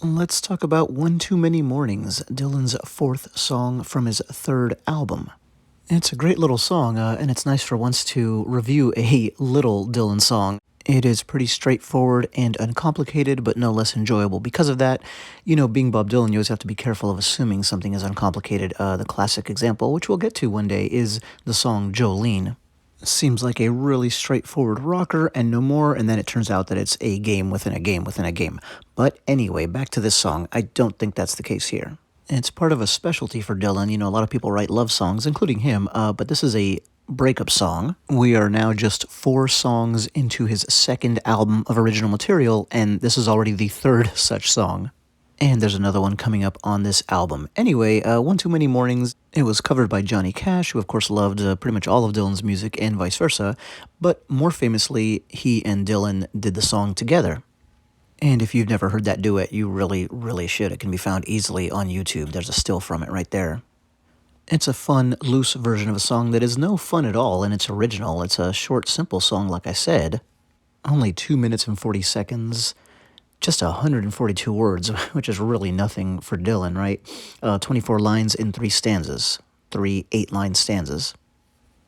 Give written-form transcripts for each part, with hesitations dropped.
Let's talk about One Too Many Mornings, Dylan's fourth song from his third album. It's a great little song, and it's nice for once to review a little Dylan song. It is pretty straightforward and uncomplicated, but no less enjoyable. Because of that, being Bob Dylan, you always have to be careful of assuming something is uncomplicated. The classic example, which we'll get to one day, is the song Jolene. Seems like a really straightforward rocker and no more, and then it turns out that it's a game within a game within a game. But anyway, back to this song. I don't think that's the case here. It's part of a specialty for Dylan. A lot of people write love songs, including him, but this is a breakup song. We are now just 4 songs into his second album of original material, and this is already the third such song. And there's another one coming up on this album. Anyway, One Too Many Mornings, it was covered by Johnny Cash, who of course loved pretty much all of Dylan's music and vice versa, but more famously, he and Dylan did the song together. And if you've never heard that duet, you really, really should. It can be found easily on YouTube. There's a still from it right there. It's a fun, loose version of a song that is no fun at all in its original. It's a short, simple song, like I said. Only 2 minutes and 40 seconds. Just 142 words, which is really nothing for Dylan, right? 24 lines in 3 stanzas. 3 8-line stanzas.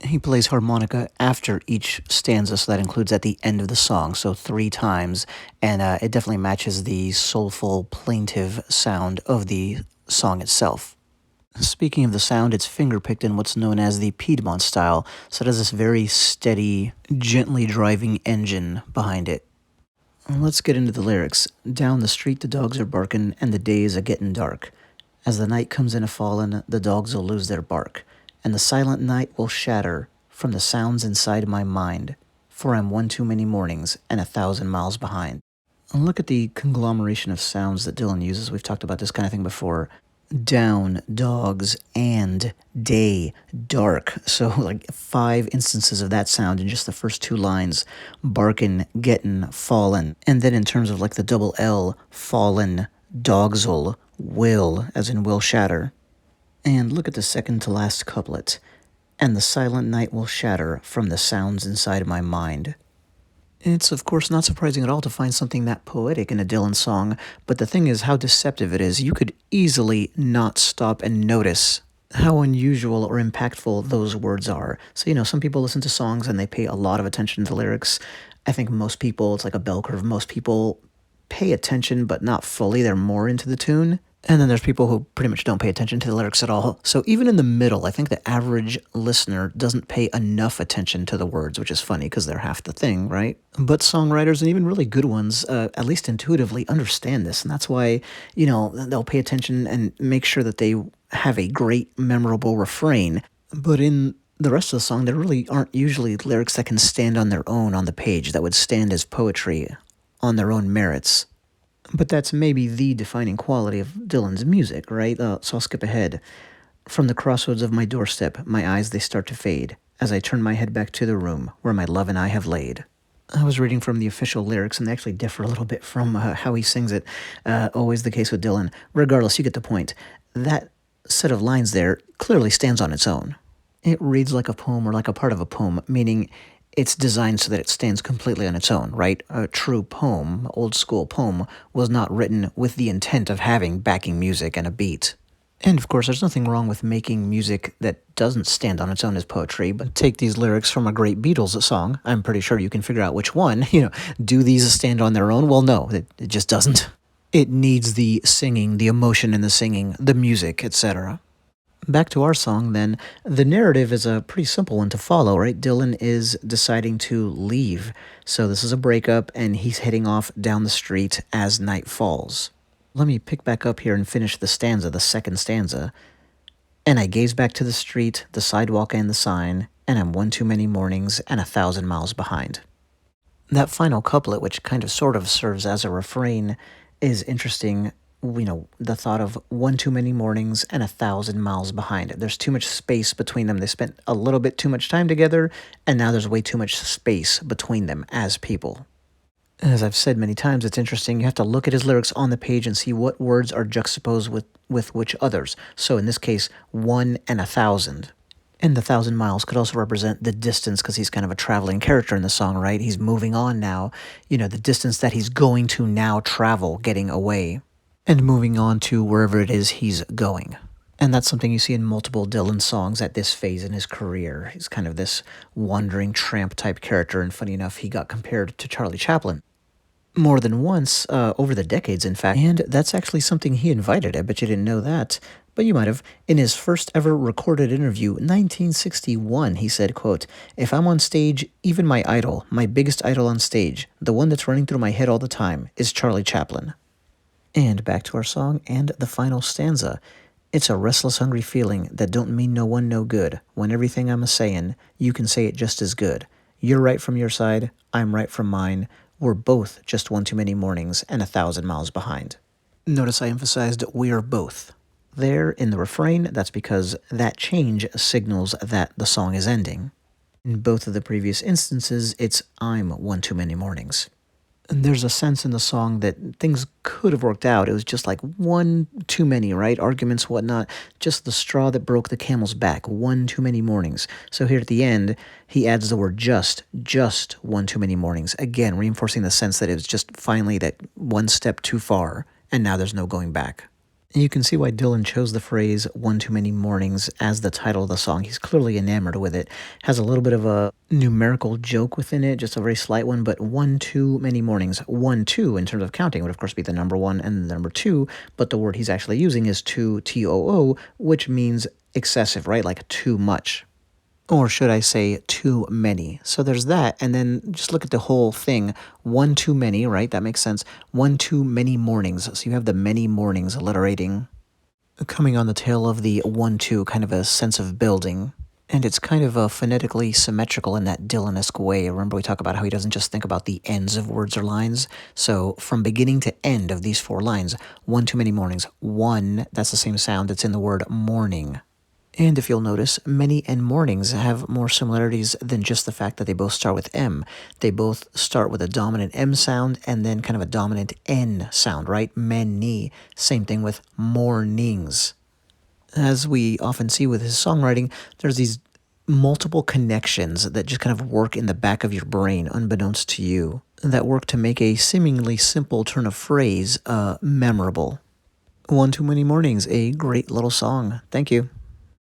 He plays harmonica after each stanza, so that includes at the end of the song, so 3 times, and it definitely matches the soulful, plaintive sound of the song itself. Speaking of the sound, it's fingerpicked in what's known as the Piedmont style, so it has this very steady, gently driving engine behind it. Let's get into the lyrics. Down the street the dogs are barking, and the days are getting dark. As the night comes in a fallin', the dogs will lose their bark, and the silent night will shatter from the sounds inside my mind, for I'm one too many mornings and 1,000 miles behind. Look at the conglomeration of sounds that Dylan uses. We've talked about this kind of thing before. Down, dogs, and day, dark. So like 5 instances of that sound in just the first 2 lines. Barkin', gettin', fallin'. And then in terms of like the double L, fallin', dogs'll, will, as in will shatter. And look at the second to last couplet. And the silent night will shatter from the sounds inside my mind. It's, of course, not surprising at all to find something that poetic in a Dylan song, but the thing is how deceptive it is. You could easily not stop and notice how unusual or impactful those words are. So, some people listen to songs and they pay a lot of attention to the lyrics. I think most people, it's like a bell curve, most people pay attention, but not fully. They're more into the tune. And then there's people who pretty much don't pay attention to the lyrics at all. So even in the middle, I think the average listener doesn't pay enough attention to the words, which is funny because they're half the thing, right? But songwriters, and even really good ones, at least intuitively understand this. And that's why, they'll pay attention and make sure that they have a great, memorable refrain. But in the rest of the song, there really aren't usually lyrics that can stand on their own on the page, that would stand as poetry on their own merits. But that's maybe the defining quality of Dylan's music, right? So I'll skip ahead. From the crossroads of my doorstep, my eyes they start to fade, as I turn my head back to the room where my love and I have laid. I was reading from the official lyrics, and they actually differ a little bit from how he sings it. Always the case with Dylan. Regardless, you get the point. That set of lines there clearly stands on its own. It reads like a poem or like a part of a poem, meaning it's designed so that it stands completely on its own, right? A true poem, old school poem, was not written with the intent of having backing music and a beat. And of course, there's nothing wrong with making music that doesn't stand on its own as poetry, but take these lyrics from a great Beatles song. I'm pretty sure you can figure out which one. Do these stand on their own? Well, no, it just doesn't. It needs the singing, the emotion in the singing, the music, etc. Back to our song, then. The narrative is a pretty simple one to follow, right? Dylan is deciding to leave. So this is a breakup, and he's heading off down the street as night falls. Let me pick back up here and finish the stanza, the second stanza. And I gaze back to the street, the sidewalk and the sign, and I'm one too many mornings and 1,000 miles behind. That final couplet, which kind of sort of serves as a refrain, is interesting. The thought of one too many mornings and 1,000 miles behind. There's too much space between them. They spent a little bit too much time together, and now there's way too much space between them as people. As I've said many times, it's interesting. You have to look at his lyrics on the page and see what words are juxtaposed with which others. So in this case, 1 and 1,000. And the 1,000 miles could also represent the distance, because he's kind of a traveling character in the song, right? He's moving on now. The distance that he's going to now travel, getting away. and moving on to wherever it is he's going. And that's something you see in multiple Dylan songs at this phase in his career. He's kind of this wandering tramp type character, and funny enough, he got compared to Charlie Chaplin more than once over the decades, in fact. And that's actually something he invited. I bet you didn't know that, but you might have. In his first ever recorded interview, 1961, he said, quote, "If I'm on stage, even my idol, my biggest idol on stage, the one that's running through my head all the time, is Charlie Chaplin." And back to our song and the final stanza. "It's a restless, hungry feeling that don't mean no one no good. When everything I'm a-sayin', you can say it just as good. You're right from your side, I'm right from mine. We're both just one too many mornings and 1,000 miles behind." Notice I emphasized "we're both." There in the refrain, that's because that change signals that the song is ending. In both of the previous instances, it's "I'm one too many mornings." And there's a sense in the song that things could have worked out. It was just like one too many, right? Arguments, whatnot. Just the straw that broke the camel's back. One too many mornings. So here at the end, he adds the word just one too many mornings. Again, reinforcing the sense that it was just finally that one step too far, and now there's no going back. And you can see why Dylan chose the phrase "one too many mornings" as the title of the song. He's clearly enamored with it. Has a little bit of a numerical joke within it, just a very slight one, but one too many mornings. 1, 2 in terms of counting would of course be the number 1 and the number 2, but the word he's actually using is too, T-O-O, which means excessive, right? Like too much. Or should I say too many? So there's that, and then just look at the whole thing. One too many, right? That makes sense. One too many mornings. So you have the many mornings alliterating. Coming on the tail of the 1-2, kind of a sense of building. And it's kind of phonetically symmetrical in that Dylan-esque way. Remember we talk about how he doesn't just think about the ends of words or lines? So from beginning to end of these 4 lines, one too many mornings. One, that's the same sound that's in the word morning. And if you'll notice, many and mornings have more similarities than just the fact that they both start with M. They both start with a dominant M sound and then kind of a dominant N sound, right? Many. Same thing with mornings. As we often see with his songwriting, there's these multiple connections that just kind of work in the back of your brain, unbeknownst to you, that work to make a seemingly simple turn of phrase memorable. One too many mornings, a great little song. Thank you.